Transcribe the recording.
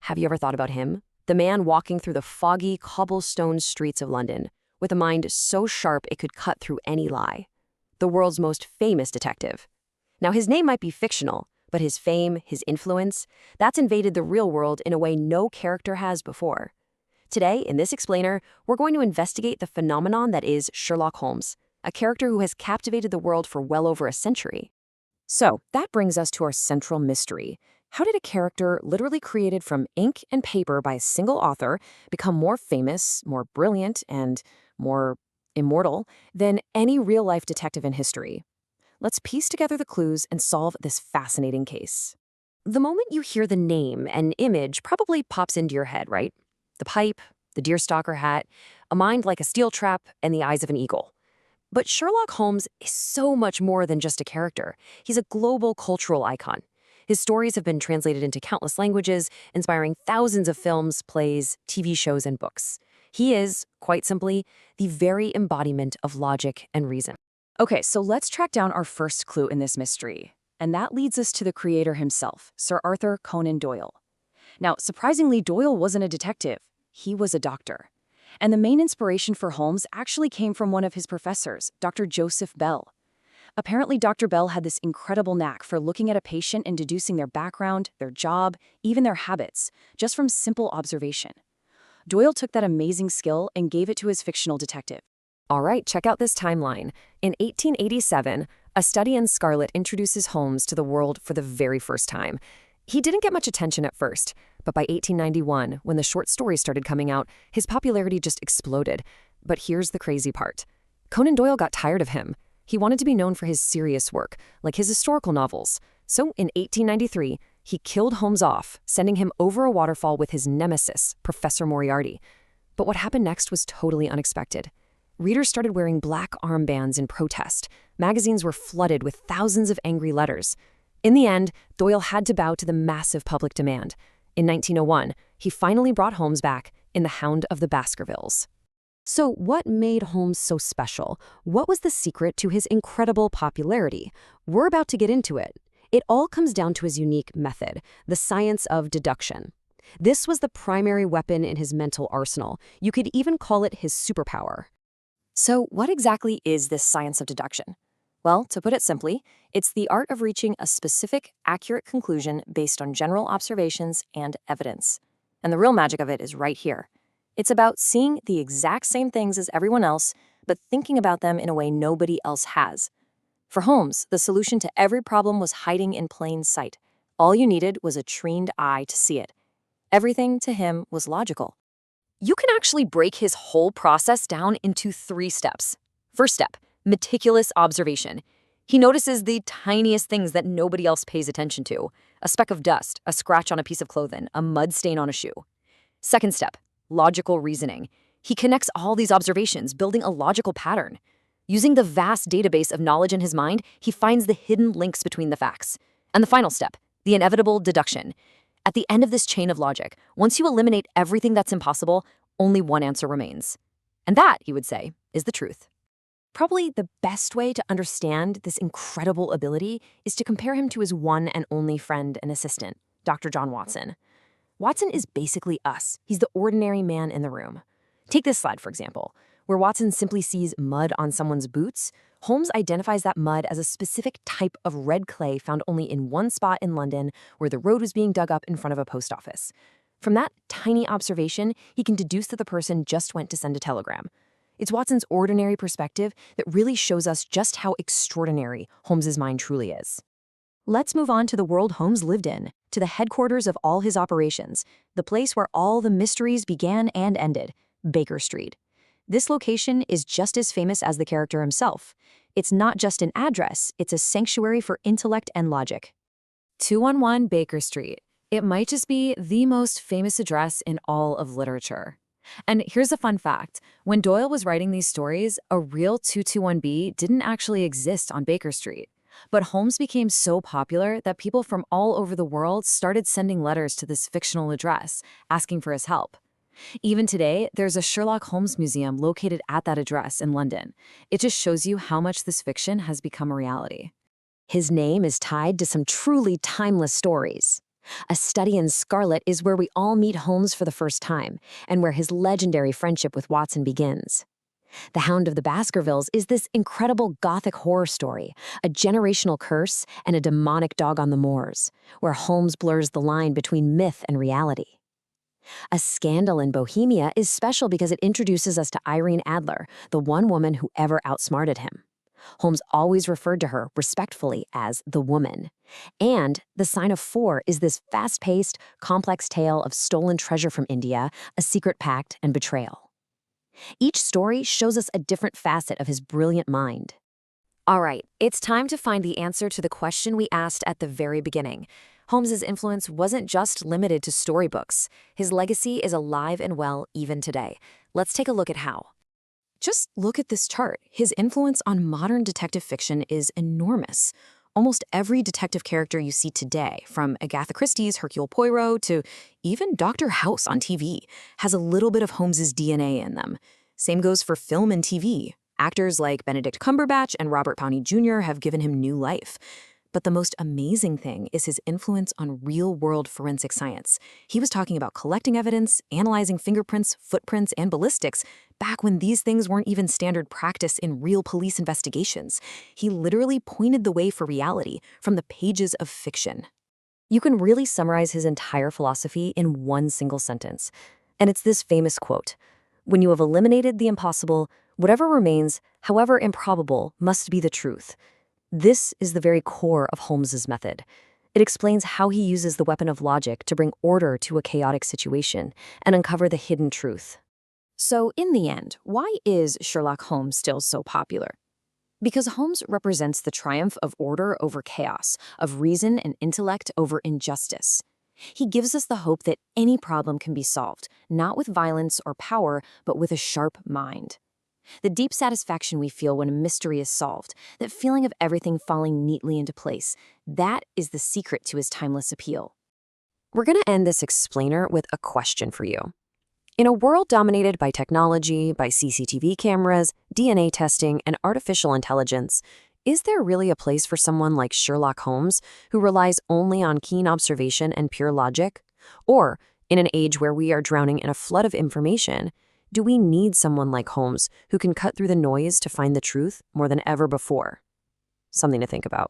Have you ever thought about him? The man walking through the foggy, cobblestone streets of London, with a mind so sharp it could cut through any lie. The world's most famous detective. Now, his name might be fictional, but his fame, his influence, that's invaded the real world in a way no character has before. Today, in this explainer, we're going to investigate the phenomenon that is Sherlock Holmes, a character who has captivated the world for well over a century. So, that brings us to our central mystery. How did a character literally created from ink and paper by a single author become more famous, more brilliant, and more immortal than any real-life detective in history? Let's piece together the clues and solve this fascinating case. The moment you hear the name, an image probably pops into your head, right? The pipe, the deerstalker hat, a mind like a steel trap, and the eyes of an eagle. But Sherlock Holmes is so much more than just a character. He's a global cultural icon. His stories have been translated into countless languages, inspiring thousands of films, plays, TV shows, and books. He is, quite simply, the very embodiment of logic and reason. Okay, so let's track down our first clue in this mystery. And that leads us to the creator himself, Sir Arthur Conan Doyle. Now, surprisingly, Doyle wasn't a detective. He was a doctor. And the main inspiration for Holmes actually came from one of his professors, Dr. Joseph Bell. Apparently, Dr. Bell had this incredible knack for looking at a patient and deducing their background, their job, even their habits, just from simple observation. Doyle took that amazing skill and gave it to his fictional detective. All right, check out this timeline. In 1887, A Study in Scarlet introduces Holmes to the world for the very first time. He didn't get much attention at first, but by 1891, when the short stories started coming out, his popularity just exploded. But here's the crazy part. Conan Doyle got tired of him. He wanted to be known for his serious work, like his historical novels. So in 1893, he killed Holmes off, sending him over a waterfall with his nemesis, Professor Moriarty. But what happened next was totally unexpected. Readers started wearing black armbands in protest. Magazines were flooded with thousands of angry letters. In the end, Doyle had to bow to the massive public demand. In 1901, he finally brought Holmes back in The Hound of the Baskervilles. So what made Holmes so special? What was the secret to his incredible popularity? We're about to get into it. It all comes down to his unique method, the science of deduction. This was the primary weapon in his mental arsenal. You could even call it his superpower. So what exactly is this science of deduction? Well, to put it simply, it's the art of reaching a specific, accurate conclusion based on general observations and evidence. And the real magic of it is right here. It's about seeing the exact same things as everyone else, but thinking about them in a way nobody else has. For Holmes, the solution to every problem was hiding in plain sight. All you needed was a trained eye to see it. Everything to him was logical. You can actually break his whole process down into 3 steps. First step, meticulous observation. He notices the tiniest things that nobody else pays attention to. A speck of dust, a scratch on a piece of clothing, a mud stain on a shoe. Second step, logical reasoning. He connects all these observations, building a logical pattern. Using the vast database of knowledge in his mind, he finds the hidden links between the facts. And the final step, the inevitable deduction. At the end of this chain of logic, once you eliminate everything that's impossible, only one answer remains. And that, he would say, is the truth. Probably the best way to understand this incredible ability is to compare him to his one and only friend and assistant, Dr. John Watson. Watson is basically us. He's the ordinary man in the room. Take this slide, for example, where Watson simply sees mud on someone's boots. Holmes identifies that mud as a specific type of red clay found only in one spot in London where the road was being dug up in front of a post office. From that tiny observation, he can deduce that the person just went to send a telegram. It's Watson's ordinary perspective that really shows us just how extraordinary Holmes's mind truly is. Let's move on to the world Holmes lived in, to the headquarters of all his operations, the place where all the mysteries began and ended, Baker Street. This location is just as famous as the character himself. It's not just an address, it's a sanctuary for intellect and logic. 211 Baker Street. It might just be the most famous address in all of literature. And here's a fun fact. When Doyle was writing these stories, a real 221B didn't actually exist on Baker Street. But Holmes became so popular that people from all over the world started sending letters to this fictional address, asking for his help. Even today, there's a Sherlock Holmes museum located at that address in London. It just shows you how much this fiction has become a reality. His name is tied to some truly timeless stories. A Study in Scarlet is where we all meet Holmes for the first time, and where his legendary friendship with Watson begins. The Hound of the Baskervilles is this incredible gothic horror story, a generational curse and a demonic dog on the moors, where Holmes blurs the line between myth and reality. A Scandal in Bohemia is special because it introduces us to Irene Adler, the one woman who ever outsmarted him. Holmes always referred to her respectfully as the woman. And The Sign of Four is this fast-paced, complex tale of stolen treasure from India, a secret pact, and betrayal. Each story shows us a different facet of his brilliant mind. All right, it's time to find the answer to the question we asked at the very beginning. Holmes's influence wasn't just limited to storybooks. His legacy is alive and well even today. Let's take a look at how. Just look at this chart. His influence on modern detective fiction is enormous. Almost every detective character you see today, from Agatha Christie's Hercule Poirot to even Dr. House on TV, has a little bit of Holmes's DNA in them. Same goes for film and TV. Actors like Benedict Cumberbatch and Robert Downey Jr. have given him new life. But the most amazing thing is his influence on real-world forensic science. He was talking about collecting evidence, analyzing fingerprints, footprints, and ballistics back when these things weren't even standard practice in real police investigations. He literally pointed the way for reality from the pages of fiction. You can really summarize his entire philosophy in one single sentence. And it's this famous quote: "When you have eliminated the impossible, whatever remains, however improbable, must be the truth." This is the very core of Holmes's method. It explains how he uses the weapon of logic to bring order to a chaotic situation and uncover the hidden truth. So, in the end, why is Sherlock Holmes still so popular? Because Holmes represents the triumph of order over chaos, of reason and intellect over injustice. He gives us the hope that any problem can be solved, not with violence or power, but with a sharp mind. The deep satisfaction we feel when a mystery is solved, that feeling of everything falling neatly into place, that is the secret to his timeless appeal. We're going to end this explainer with a question for you. In a world dominated by technology, by CCTV cameras, DNA testing, and artificial intelligence, is there really a place for someone like Sherlock Holmes who relies only on keen observation and pure logic? Or, in an age where we are drowning in a flood of information, do we need someone like Holmes who can cut through the noise to find the truth more than ever before? Something to think about.